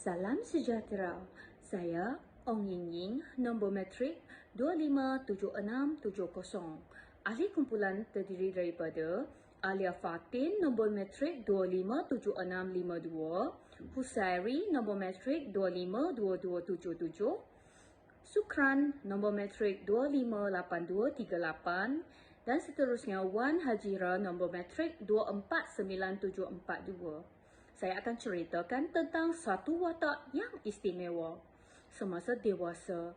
Salam sejahtera. Saya Ong Ying Ying, nombor matrik 257670. Ahli kumpulan terdiri daripada Alia Fatin, nombor matrik 257652, Husairi, nombor matrik 252277, Sukran, nombor matrik 258238 dan seterusnya Wan Hajira, nombor matrik 249742. Saya akan ceritakan tentang satu watak yang istimewa. Semasa dewasa,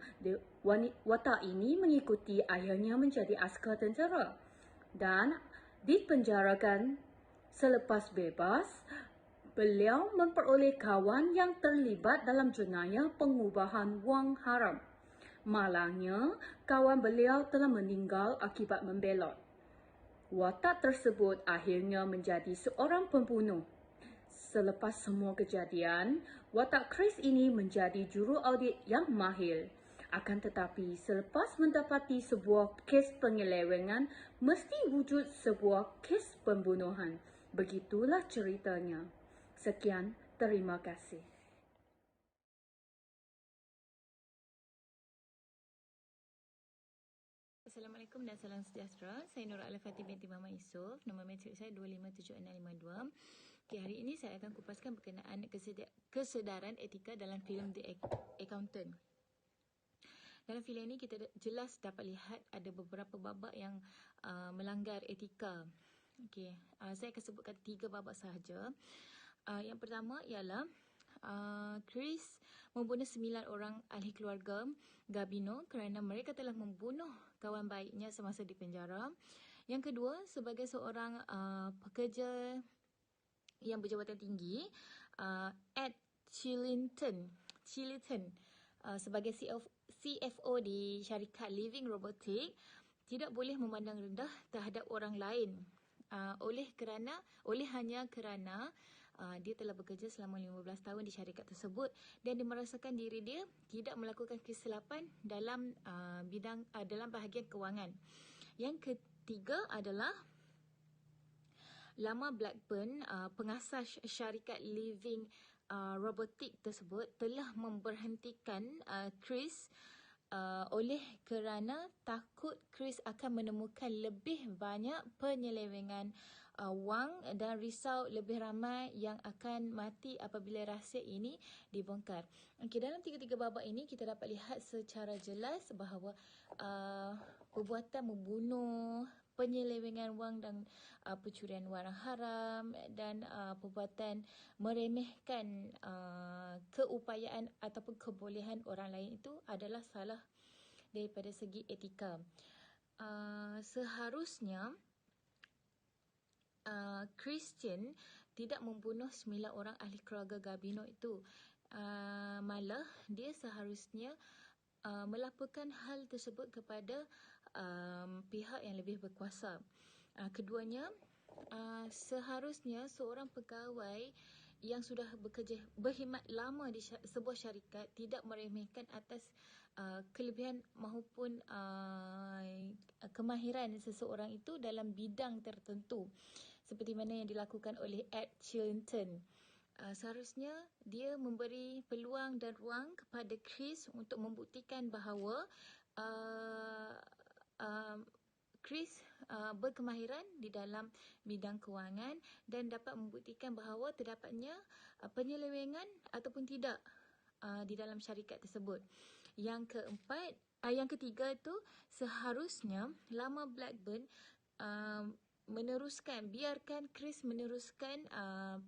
watak ini mengikuti ayahnya menjadi askar tentera dan dipenjarakan. Selepas bebas, beliau memperoleh kawan yang terlibat dalam jenayah pengubahan wang haram. Malangnya, kawan beliau telah meninggal akibat membelot. Watak tersebut akhirnya menjadi seorang pembunuh. Selepas semua kejadian, watak Chris ini menjadi juru audit yang mahir. Akan tetapi, selepas mendapati sebuah kes penyelewengan, mesti wujud sebuah kes pembunuhan. Begitulah ceritanya. Sekian, terima kasih. Assalamualaikum dan salam sejahtera. Saya Nur Al-Fatih binti Mama Yusof. Nombor matrik saya 257652. Okay, hari ini saya akan kupaskan berkenaan kesedaran etika dalam filem The Accountant. Dalam filem ini kita jelas dapat lihat ada beberapa babak yang melanggar etika. Okay, saya akan sebutkan 3 babak sahaja. Yang pertama ialah Chris membunuh 9 orang ahli keluarga Gabino kerana mereka telah membunuh kawan baiknya semasa di penjara. Yang kedua, sebagai seorang pekerja yang berjabatan tinggi, Ed Chilington sebagai CFO di syarikat Living Robotics tidak boleh memandang rendah terhadap orang lain oleh hanya kerana dia telah bekerja selama 15 tahun di syarikat tersebut dan dia merasakan diri dia tidak melakukan kesilapan dalam dalam bahagian kewangan. Yang ketiga adalah Lama Blackburn, pengasas syarikat Living Robotics tersebut telah memberhentikan Chris oleh kerana takut Chris akan menemukan lebih banyak penyelewengan wang dan risau lebih ramai yang akan mati apabila rahsia ini dibongkar. Okay, dalam 3 babak ini kita dapat lihat secara jelas bahawa perbuatan membunuh, penyelewengan wang dan pencurian wang haram dan perbuatan meremehkan keupayaan ataupun kebolehan orang lain itu adalah salah daripada segi etika. Seharusnya Christian tidak membunuh 9 orang ahli keluarga Gabino itu. Malah dia seharusnya melaporkan hal tersebut kepada pihak yang lebih berkuasa. Keduanya, seharusnya seorang pegawai yang sudah bekerja berkhidmat lama di sebuah syarikat tidak meremehkan atas kelebihan maupun kemahiran seseorang itu dalam bidang tertentu seperti mana yang dilakukan oleh Ed Chilington. Seharusnya dia memberi peluang dan ruang kepada Chris untuk membuktikan bahawa Chris berkemahiran di dalam bidang kewangan dan dapat membuktikan bahawa terdapatnya penyelewengan ataupun tidak di dalam syarikat tersebut. Yang ketiga itu seharusnya Lama Blackburn biarkan Chris meneruskan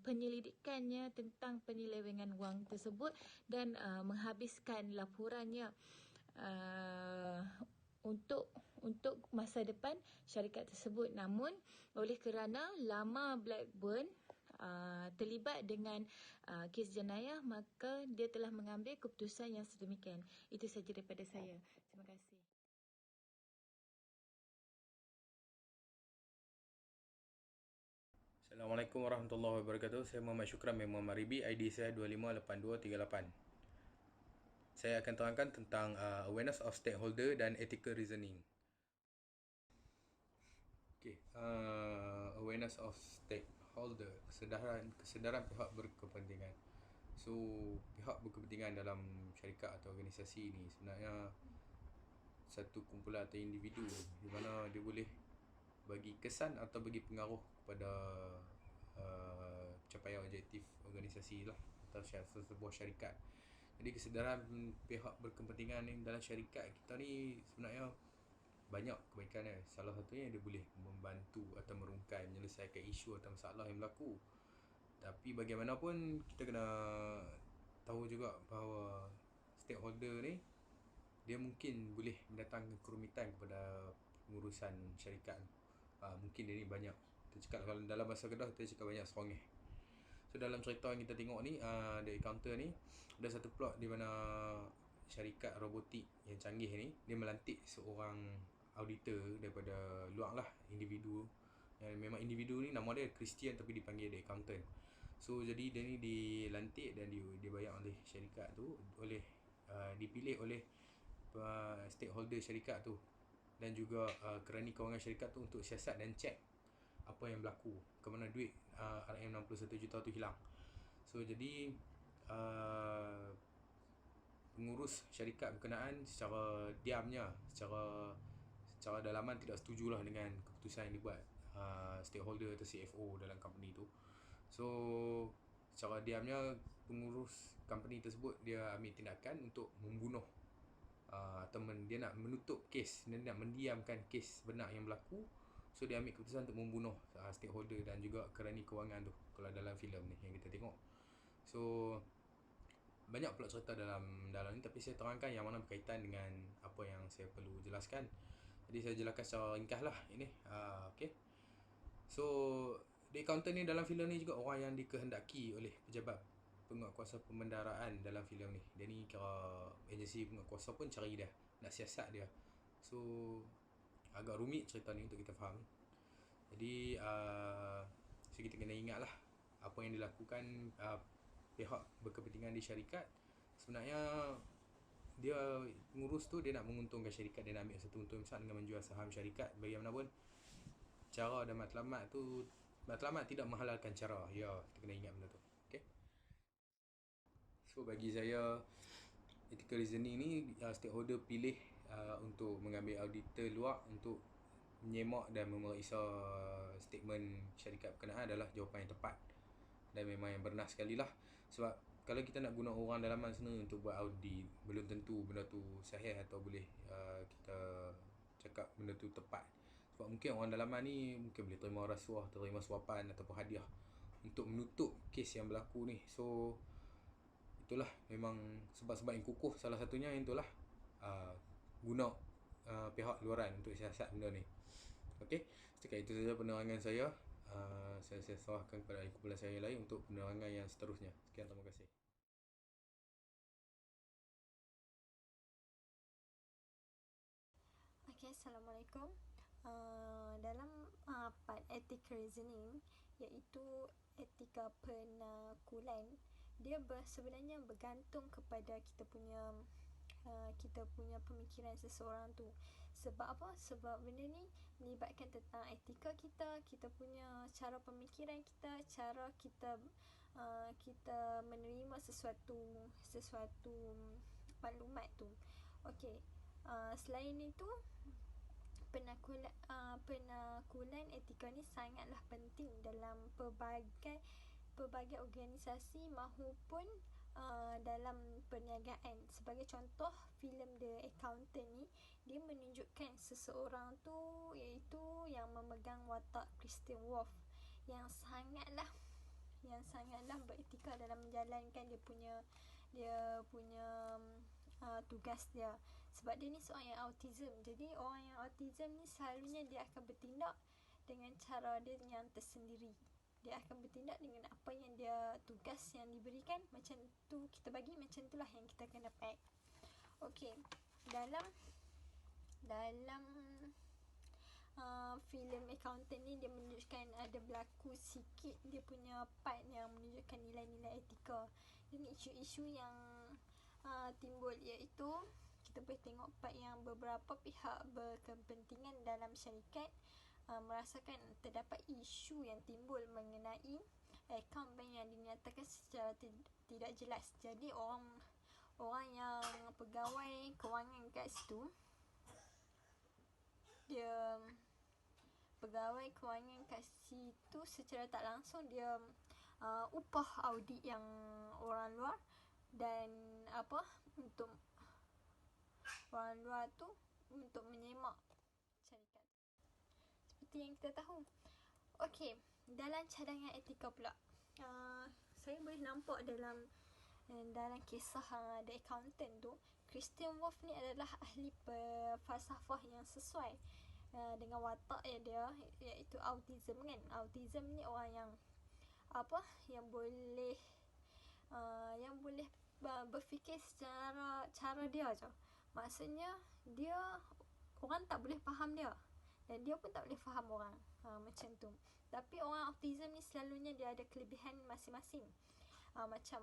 penyelidikannya tentang penyelewengan wang tersebut dan menghabiskan laporannya untuk masa depan syarikat tersebut. Namun oleh kerana Lama Blackburn terlibat dengan kes jenayah, maka dia telah mengambil keputusan yang sedemikian. Itu sahaja daripada saya. Terima kasih. Assalamualaikum warahmatullahi wabarakatuh. Saya Muhammad Syukran bin Muhammad Ribi. ID saya 258238. Saya akan terangkan tentang awareness of stakeholder dan ethical reasoning. Okay, awareness of stakeholder, kesedaran pihak berkepentingan. So pihak berkepentingan dalam syarikat atau organisasi ni sebenarnya satu kumpulan atau individu di mana dia boleh bagi kesan atau bagi pengaruh kepada pencapaian objektif organisasi lah atau sebuah syarikat. Jadi kesedaran pihak berkepentingan ni dalam syarikat kita ni sebenarnya banyak kebaikannya. Salah satunya dia boleh membantu atau merungkai menyelesaikan isu atau masalah yang berlaku. Tapi bagaimanapun kita kena tahu juga bahawa stakeholder ni dia mungkin boleh mendatangkan kerumitan kepada pengurusan syarikat. Mungkin dia ni banyak. Kita cakap kalau dalam bahasa Kedah kita cakap banyak serongeh. So dalam cerita yang kita tengok ni, The Accountant ni ada satu plot di mana syarikat robotik yang canggih ni dia melantik seorang auditor daripada luar lah, individu. Yang memang individu ni nama dia Christian tapi dipanggil The Accountant. So jadi dia ni dilantik dan dibayar oleh syarikat tu, oleh dipilih oleh stakeholder syarikat tu dan juga kerani kewangan syarikat tu untuk siasat dan cek apa yang berlaku, ke mana duit RM61 juta tu hilang. So jadi pengurus syarikat berkenaan secara diamnya, secara dalaman tidak setujulah dengan keputusan yang dibuat stakeholder atau CFO dalam company tu. So secara diamnya pengurus company tersebut dia ambil tindakan untuk membunuh atau dia nak menutup kes, dia nak mendiamkan kes benar yang berlaku. So dia ambil keputusan untuk membunuh stakeholder dan juga kerani kewangan tu kalau dalam filem ni yang kita tengok. So banyak pula cerita dalam ni, tapi saya terangkan yang mana berkaitan dengan apa yang saya perlu jelaskan. Jadi saya jelaskan secara ringkas lah ini. Okay. So The Accountant ni dalam filem ni juga orang yang dikehendaki oleh pejabat penguatkuasa pembendaraan dalam filem ni. Dia ni kira agensi penguatkuasa pun cari dia, nak siasat dia. So agak rumit cerita ni untuk kita faham. Jadi so kita kena ingat lah apa yang dilakukan pihak berkepentingan di syarikat. Sebenarnya dia pengurus tu dia nak menguntungkan syarikat, dia nak ambil satu untung besar dengan menjual saham syarikat. Bagaimanapun cara dan matlamat tu, matlamat tidak menghalalkan cara. Ya, kita kena ingat benda tu. Okay. So bagi saya ethical reasoning ni stakeholder pilih untuk mengambil auditor luar untuk menyemak dan memeriksa statement syarikat berkenaan adalah jawapan yang tepat dan memang yang benar sekali lah. Sebab kalau kita nak guna orang dalaman sana untuk buat audit, belum tentu benda tu sahih atau boleh kita cakap benda tu tepat. Sebab mungkin orang dalaman ni mungkin boleh terima rasuah, terima suapan ataupun hadiah untuk menutup kes yang berlaku ni. So itulah memang sebab-sebab yang kukuh, salah satunya yang itulah guna pihak luaran untuk siasat benda ni. Okey, setakat itu saja penerangan saya. Saya serahkan kepada kumpulan saya lain untuk penerangan yang seterusnya. Sekian, terima kasih. Okay, Assalamualaikum. Dalam part ethical reasoning, iaitu etika penakulan, dia sebenarnya bergantung kepada kita punya pemikiran seseorang tu. Sebab apa? Sebab benda ni melibatkan tentang etika kita punya cara pemikiran cara kita menerima sesuatu maklumat tu. Okey. Selain itu, penakulan etika ni sangatlah penting dalam pelbagai organisasi maupun dalam perniagaan. Sebagai contoh, filem The Accountant ni dia menunjukkan seseorang tu iaitu yang memegang watak Christian Wolf yang sangatlah beretika dalam menjalankan dia punya tugas dia. Sebab dia ni seorang yang autism. Jadi orang yang autism ni selalunya dia akan bertindak dengan cara dia yang tersendiri. Dia akan bertindak dengan apa yang tugas yang diberikan, macam tu kita bagi, macam itulah yang kita akan dapat. Okey, dalam filem Accountant ni dia menunjukkan ada berlaku sikit dia punya part yang menunjukkan nilai-nilai etika dan isu-isu yang timbul, iaitu kita boleh tengok part yang beberapa pihak berkepentingan dalam syarikat merasakan terdapat isu yang timbul mengenai akaun bank yang dinyatakan secara tidak jelas. Jadi orang yang pegawai kewangan kat situ, dia pegawai kewangan kat situ secara tak langsung dia upah audit yang orang luar, dan untuk orang luar tu untuk menyemak syarikat. Seperti yang kita tahu. Okey, dalam cadangan etika pula, saya boleh nampak dalam kisah The Accountant tu, Christian Wolf ni adalah ahli falsafah yang sesuai dengan watak dia, iaitu autism kan. Autism ni orang yang yang boleh berfikir secara cara dia je. Maksudnya dia, orang tak boleh faham dia, dan dia pun tak boleh faham orang, macam tu. Tapi orang autism ni selalunya dia ada kelebihan masing-masing. Macam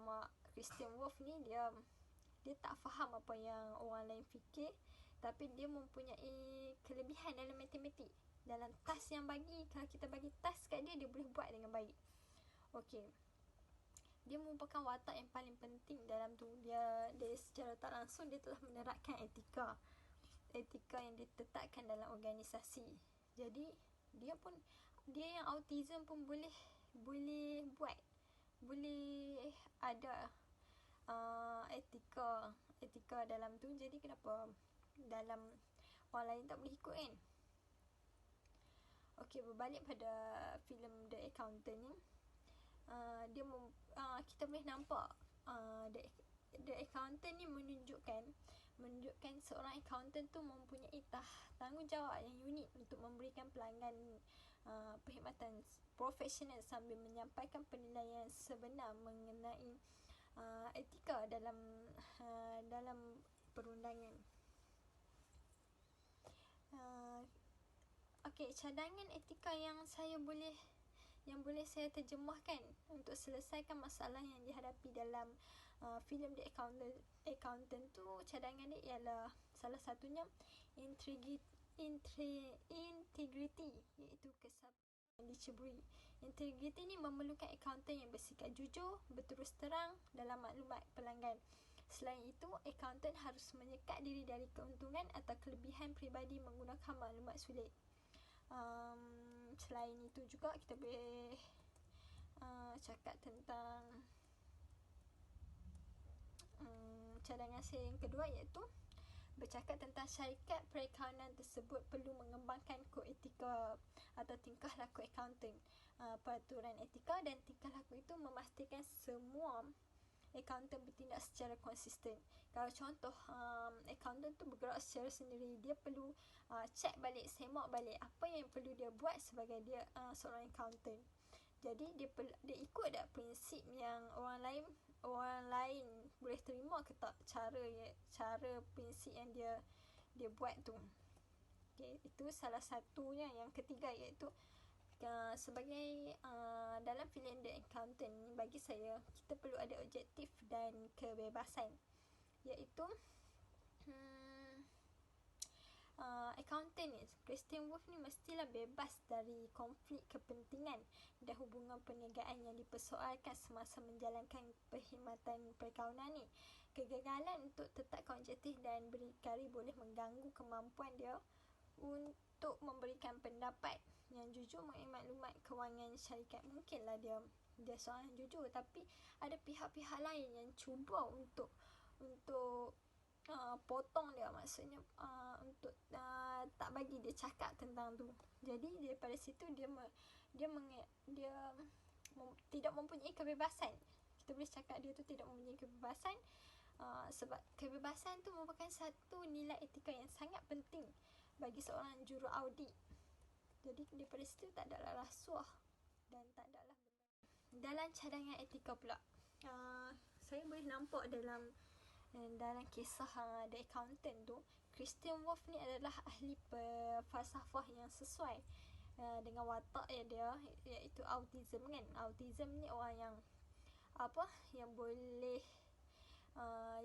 Christian Wolf ni, dia tak faham apa yang orang lain fikir, tapi dia mempunyai kelebihan dalam matematik. Dalam task yang kalau kita bagi task kat dia, dia boleh buat dengan baik. Okey, dia merupakan watak yang paling penting dalam tu. Dia secara tak langsung dia telah menerapkan etika yang ditetapkan dalam organisasi. Jadi dia yang autism pun boleh ada etika dalam tu. Jadi kenapa dalam orang lain tak boleh ikut kan? Okey, berbalik pada filem The Accountant ni, kita boleh nampak The Accountant ni menunjukkan seorang accountant tu mempunyai tanggungjawab yang unik untuk memberikan pelanggan perkhidmatan profesional sambil menyampaikan penilaian sebenar mengenai etika dalam perundangan. Okey, cadangan etika yang boleh saya terjemahkan untuk selesaikan masalah yang dihadapi dalam filem The Accountant tu, cadangan dia ialah salah satunya integrity, iaitu kesabaran yang diceburi. Integrity ni memerlukan accountant yang bersikap jujur, berterus terang dalam maklumat pelanggan. Selain itu, accountant harus menyekat diri dari keuntungan atau kelebihan peribadi menggunakan maklumat sulit. Selain itu juga kita boleh cakap tentang cadangan saya yang kedua, iaitu bercakap tentang syarikat perakaunan tersebut perlu mengembangkan kod etika atau tingkah laku accountant. Peraturan etika dan tingkah laku itu memastikan semua accountant bertindak secara konsisten. Kalau contoh, accountant tu bergerak secara sendiri, dia perlu check balik, semak balik apa yang perlu dia buat sebagai dia seorang accountant. Jadi dia ikut tak prinsip yang orang lain boleh terima ke tak, cara prinsip yang dia buat tu. Okay, itu salah satunya. Yang ketiga iaitu sebagai dalam filem The Accountant, bagi saya kita perlu ada objektif dan kebebasan, iaitu accountant ni, Christian Wolf ni mestilah bebas dari konflik kepentingan dan hubungan perniagaan yang dipersoalkan semasa menjalankan perkhidmatan perakaunan ni. Kegagalan untuk tetapkan objektif dan berdikari boleh mengganggu kemampuan dia untuk memberikan pendapat yang jujur mengenai maklumat kewangan syarikat. Mungkinlah dia seorang yang jujur, tapi ada pihak-pihak lain yang cuba untuk potong dia, maksudnya untuk tak bagi dia cakap tentang tu. Jadi daripada situ dia tidak mempunyai kebebasan. Kita boleh cakap dia tu tidak mempunyai kebebasan, sebab kebebasan tu merupakan satu nilai etika yang sangat penting bagi seorang juru audit. Jadi daripada situ tak adalah rasuah dan tak adalah dalam cadangan etika pula, saya boleh nampak dalam kisah The Accountant tu, Christian Wolf ni adalah ahli falsafah yang sesuai dengan watak dia, iaitu autism kan. Autism ni orang yang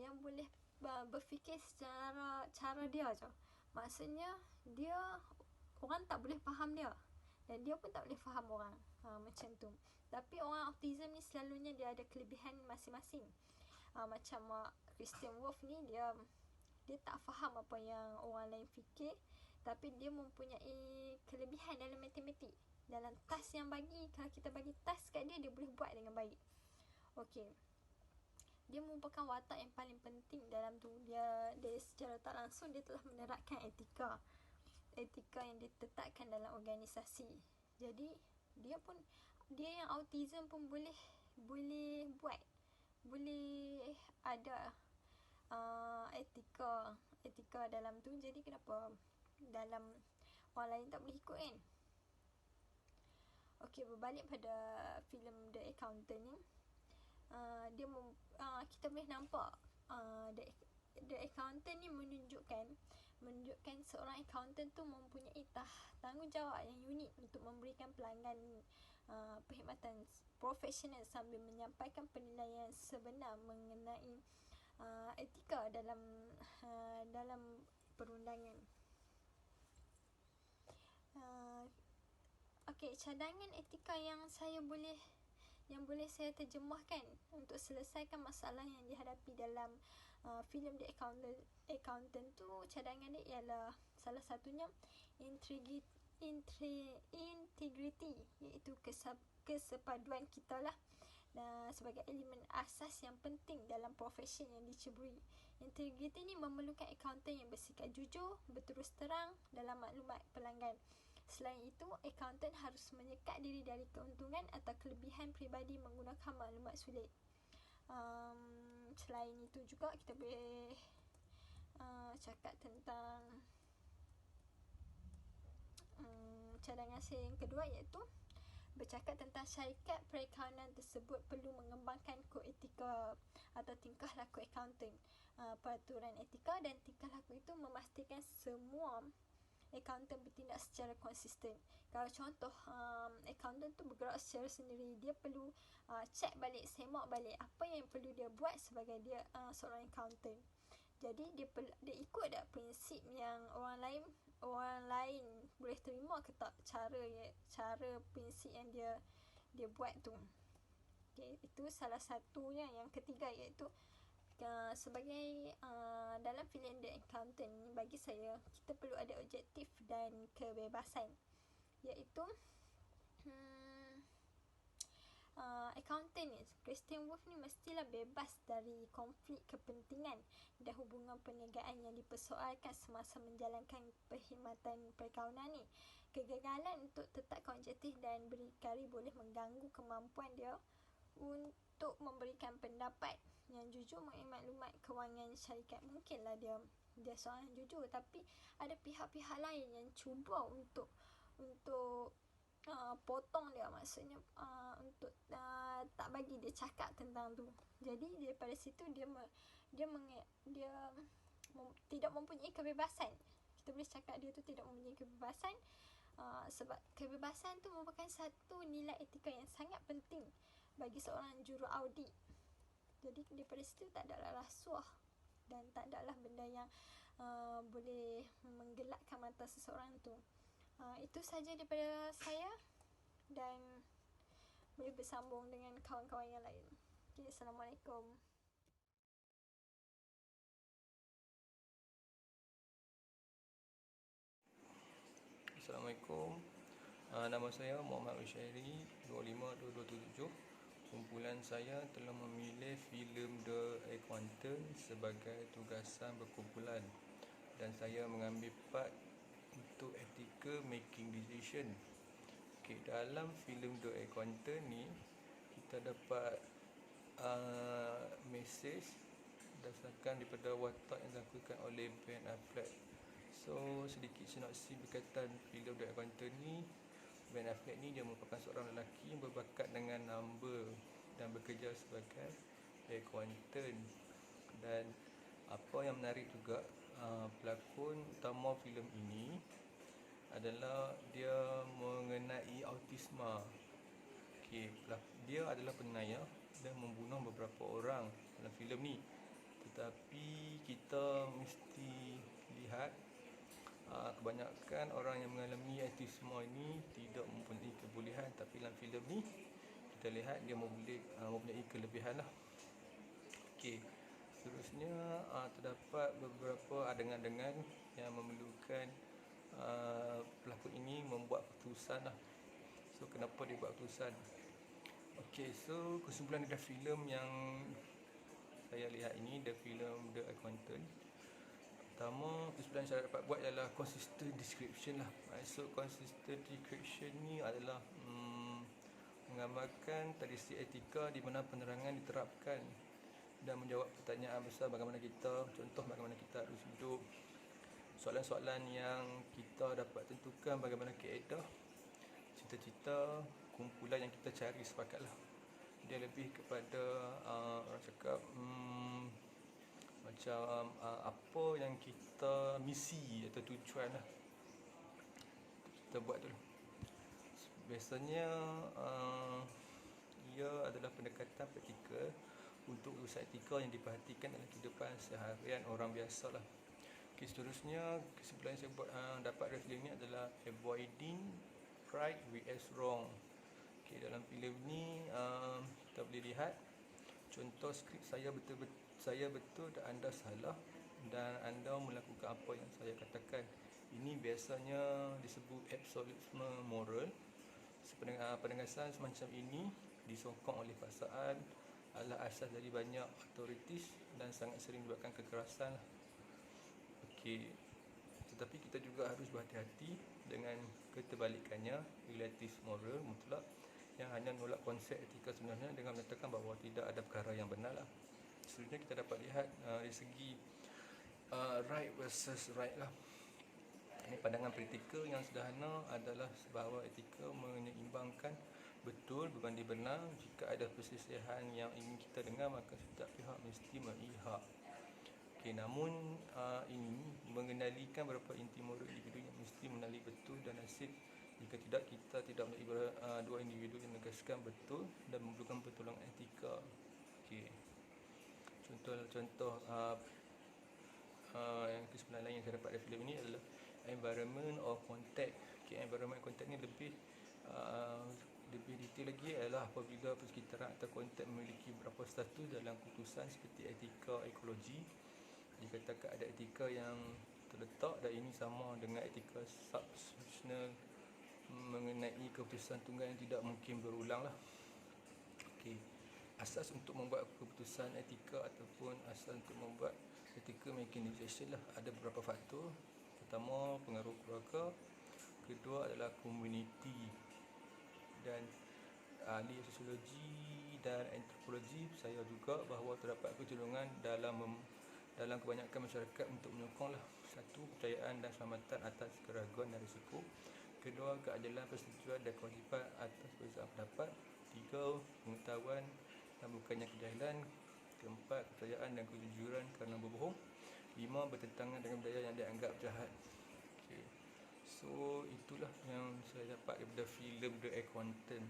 yang boleh berfikir secara cara dia je. Maksudnya dia, orang tak boleh faham dia, dan dia pun tak boleh faham orang, macam tu. Tapi orang autism ni selalunya dia ada kelebihan masing-masing. Macam Christian Wolf ni dia tak faham apa yang orang lain fikir, tapi dia mempunyai kelebihan dalam matematik. Dalam task yang kalau kita bagi task kat dia, dia boleh buat dengan baik. Okey. Dia merupakan watak yang paling penting dalam tu. Dia secara tak langsung dia telah menerapkan etika yang ditetapkan dalam organisasi. Jadi dia yang autism pun boleh buat, boleh ada etika dalam tu. Jadi kenapa dalam orang lain tak boleh ikut kan? Okey, berbalik pada filem The Accountant ni, kita boleh nampak The Accountant ni menunjukkan seorang accountant tu mempunyai tanggungjawab yang unik untuk memberikan pelanggan perkhidmatan profesional sambil menyampaikan penilaian sebenar mengenai etika dalam perundangan. Okey, cadangan etika yang boleh saya terjemahkan untuk selesaikan masalah yang dihadapi dalam filem The Accountant tu, cadangan dia ialah salah satunya integrity, iaitu kesepaduan kita lah sebagai elemen asas yang penting dalam profesi yang diceburi. Integriti ni memerlukan accountant yang bersikap jujur, berterus terang dalam maklumat pelanggan. Selain itu, accountant harus menyekat diri dari keuntungan atau kelebihan peribadi menggunakan maklumat sulit. Selain itu juga kita boleh cakap tentang cadangan saya yang kedua, iaitu bercakap tentang syarikat perakaunan tersebut perlu mengembangkan kod etika atau tingkah laku accountant. Peraturan etika dan tingkah laku itu memastikan semua accountant bertindak secara konsisten. Kalau contoh accountant tu bergerak secara sendiri, dia perlu semak balik apa yang perlu dia buat sebagai dia seorang accountant. Jadi dia ikut tak prinsip yang orang lain boleh terima ke tak, cara prinsip yang dia buat tu. Okay, itu salah satunya. Yang ketiga iaitu sebagai dalam filem The Accountant ni, bagi saya kita perlu ada objektif dan kebebasan, iaitu accountant ni, Christian Wolf ni mestilah bebas dari konflik kepentingan dan hubungan perniagaan yang dipersoalkan semasa menjalankan perkhidmatan perakaunan ni. Kegagalan untuk tetapkan objektif dan berdikari boleh mengganggu kemampuan dia untuk memberikan pendapat yang jujur mengenai maklumat kewangan syarikat. Mungkinlah dia seorang yang jujur, tapi ada pihak-pihak lain yang cuba untuk potong dia, maksudnya untuk tak bagi dia cakap tentang tu. Jadi daripada situ dia tidak mempunyai kebebasan. Kita boleh cakap dia tu tidak mempunyai kebebasan, sebab kebebasan tu merupakan satu nilai etika yang sangat penting bagi seorang juru audit. Jadi daripada situ tak adalah rasuah dan tak adalah benda yang boleh menggelapkan mata seseorang tu. Itu saja daripada saya, dan boleh bersambung dengan kawan-kawan yang lain. Okay, Assalamualaikum. Assalamualaikum. Nama saya Muhammad Ushairi, 252277. Kumpulan saya telah memilih filem The Accountant sebagai tugasan berkumpulan, dan saya mengambil part untuk ethical making decision. Okay, dalam filem The Accountant ni kita dapat mesej berdasarkan daripada watak yang dilakukan oleh Ben Affleck. So sedikit sinopsis berkaitan filem The Accountant ni. Ben Affleck ni dia merupakan seorang lelaki yang berbakat dengan number dan bekerja sebagai accountant. Dan apa yang menarik juga, pelakon utama filem ini adalah dia mengenai autisma. Okay, dia adalah penganiaya dan membunuh beberapa orang dalam filem ni. Tetapi kita mesti lihat kebanyakan orang yang mengalami autisma ini tidak mempunyai kebolehan, tapi dalam filem ni kita lihat dia mempunyai kelebihan lah. Okey. Seterusnya terdapat beberapa adengan-adengan yang memerlukan pelakon ini membuat keputusan lah. So kenapa dia buat keputusan? Okey, so kesimpulan dari filem yang saya lihat ini, the filem The Accountant. Pertama, kesimpulan yang saya dapat buat ialah consistent description lah. So consistent description ni adalah menggambarkan tradisi etika di mana penerangan diterapkan dan menjawab pertanyaan besar bagaimana kita, contoh bagaimana kita harus hidup, soalan-soalan yang kita dapat tentukan bagaimana kaedah, cita-cita, kumpulan yang kita cari sepakatlah. Dia lebih kepada orang cakap macam apa yang kita misi atau tujuan lah kita buat tu lah. Biasanya ia adalah pendekatan praktikal untuk urusan etika yang diperhatikan dalam kehidupan seharian orang biasa lah. Okay, seterusnya kesimpulan yang saya buat dapat dari filem ni adalah avoiding right vs wrong. Okay, dalam filem ni kita boleh lihat contoh skrip saya betul dan anda salah dan anda melakukan apa yang saya katakan. Ini biasanya disebut absolutisme moral. Penegasan semacam ini disokong oleh paksaan, adalah asas dari banyak autoritis dan sangat sering menyebabkan kekerasan. Okey, tetapi kita juga harus berhati-hati dengan keterbalikannya, relatif moral mutlak yang hanya menolak konsep etika sebenarnya dengan menyatakan bahawa tidak ada perkara yang benar lah. Seterusnya kita dapat lihat dari segi right versus right lah. Ini pandangan praktikal yang sederhana adalah bahawa etika menyeimbangkan betul berbanding benar. Jika ada perselisihan yang ingin kita dengar, maka setiap pihak mesti memihak. Okey, namun ini mengendalikan berapa inti moral individu yang mesti mengenali betul dan nasib. Jika tidak, kita tidak memiliki dua individu yang menegaskan betul dan memerlukan pertolongan etika. Okey, contoh yang kesimpulan lain yang saya dapat dari filem ini adalah environment or context. Okay, environment and context ni lebih detail lagi adalah apabila persekitaran atau konteks memiliki beberapa status dalam keputusan seperti etika ekologi. Dikatakan ada etika yang terletak dan ini sama dengan etika substitutional mengenai keputusan tunggal yang tidak mungkin berulang lah. Okey, asas untuk membuat keputusan etika ataupun asas untuk membuat ethical making decision lah ada beberapa faktor. Pertama, pengaruh keluarga. Kedua adalah community. Dan ahli sosiologi dan antropologi percaya juga bahawa terdapat kecenderungan dalam kebanyakan masyarakat untuk menyokonglah satu, kepercayaan dan keselamatan atas keraguan dan risiko. Kedua, keadilan, persetujuan dan kewajipan atas perbezaan pendapat. Tiga, pengetahuan dan bukannya kejahilan. Keempat, kepercayaan dan kejujuran kerana berbohong. Lima, bertentangan dengan budaya yang dianggap jahat. Okay. So itulah yang saya dapat daripada filem The Accountant.